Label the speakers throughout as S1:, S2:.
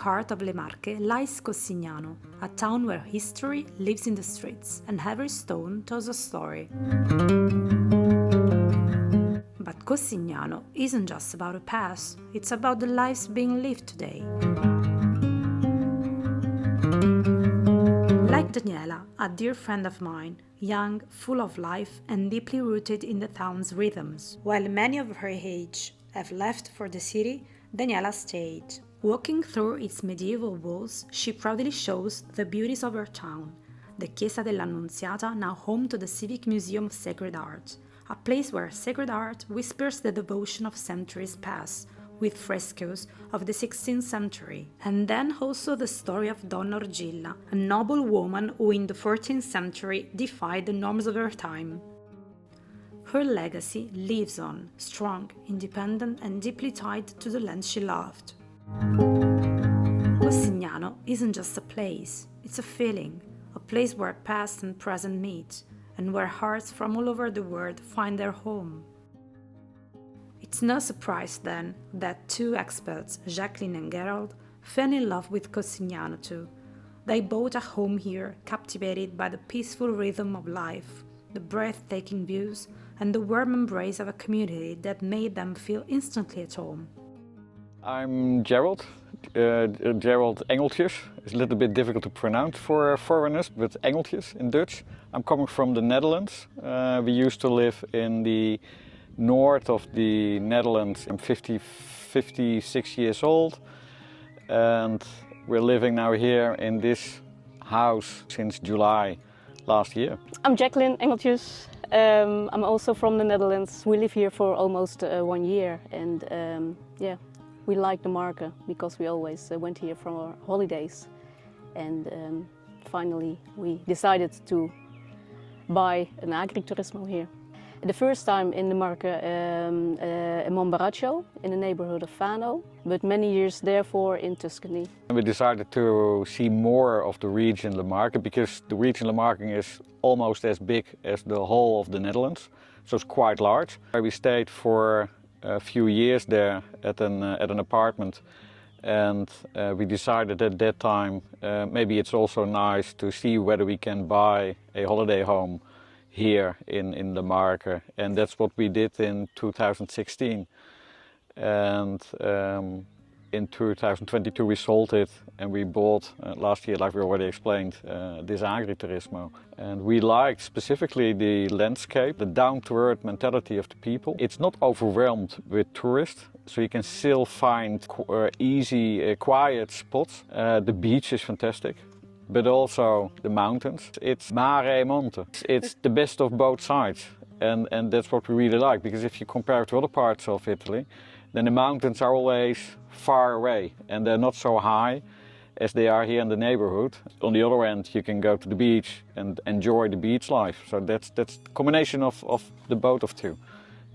S1: heart of Le Marche lies Cossignano, a town where history lives in the streets and every stone tells a story. But Cossignano isn't just about a past, it's about the lives being lived today. Like Daniela, a dear friend of mine, young, full of life and deeply rooted in the town's rhythms. While many of her age have left for the city, Daniela stayed. Walking through its medieval walls, she proudly shows the beauties of her town. The Chiesa dell'Annunziata, now home to the Civic Museum of Sacred Art, a place where sacred art whispers the devotion of centuries past, with frescoes of the 16th century. And then also the story of Donna Orgilla, a noble woman who in the 14th century defied the norms of her time. Her legacy lives on, strong, independent and deeply tied to the land she loved. Cossignano isn't just a place, it's a feeling, a place where past and present meet, and where hearts from all over the world find their home. It's no surprise then that two expats, Jacqueline and Gerald, fell in love with Cossignano too. They bought a home here, captivated by the peaceful rhythm of life, the breathtaking views, and the warm embrace of a community that made them feel instantly at home.
S2: I'm Gerald, Gerald Engeltjes. It's a little bit difficult to pronounce for foreigners, but Engeltjes in Dutch. I'm coming from the Netherlands. We used to live in the north of the Netherlands. I'm 56 years old and we're living now here in this house since July last year.
S3: I'm Jacqueline Engeltjes. I'm also from the Netherlands. We live here for almost 1 year and we like the Marche because we always went here for our holidays and finally we decided to buy an agriturismo here. The first time in the Marche in Monbaraccio in the neighborhood of Fano, but many years therefore in Tuscany.
S2: We decided to see more of the region Le Marche because the region Le Marche is almost as big as the whole of the Netherlands, so it's quite large. We stayed for a few years there at an apartment and we decided at that time maybe it's also nice to see whether we can buy a holiday home here in the Marche, and that's what we did in 2016. And in 2022 we sold it and we bought last year, like we already explained, this agriturismo. And we liked specifically the landscape, the down-to-earth mentality of the people. It's not overwhelmed with tourists, so you can still find easy, quiet spots. The beach is fantastic, but also the mountains. It's mare e monte. It's the best of both sides. And that's what we really like, because if you compare it to other parts of Italy, then the mountains are always far away and they're not so high as they are here in the neighborhood. On the other end, you can go to the beach and enjoy the beach life. So that's the combination of the both of two.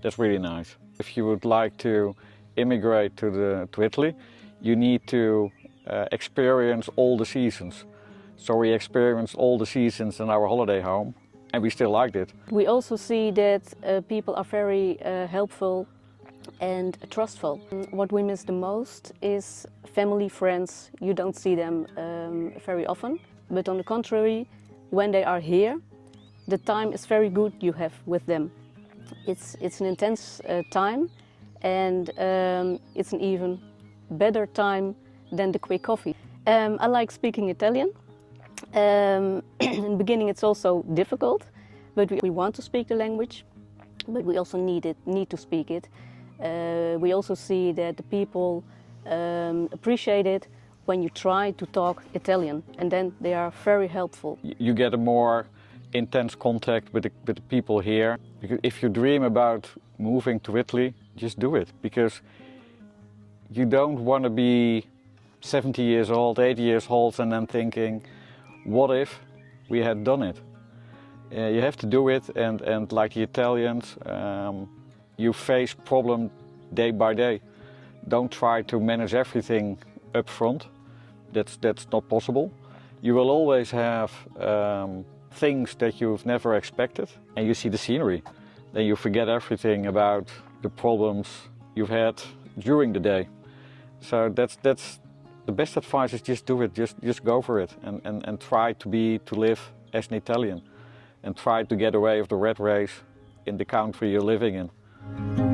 S2: That's really nice. If you would like to immigrate to Italy, you need to experience all the seasons. So we experienced all the seasons in our holiday home and we still liked it.
S3: We also see that people are very helpful and trustful. What we miss the most is family, friends. You don't see them very often, but on the contrary, when they are here, the time is very good you have with them. It's an intense time and it's an even better time than the quick coffee. I like speaking Italian. In the beginning it's also difficult, but we want to speak the language, but we also need to speak it. We also see that the people appreciate it when you try to talk Italian, and then they are very helpful.
S2: You get a more intense contact with the people here. Because if you dream about moving to Italy, just do it, because you don't want to be 70 years old, 80 years old and then thinking, what if we had done it? You have to do it, and like the Italians, you face problems day by day. Don't try to manage everything up front. That's not possible. You will always have things that you've never expected, and you see the scenery. Then you forget everything about the problems you've had during the day. So that's The best advice is just do it, just go for it, and try to live as an Italian, and try to get away of the rat race in the country you're living in.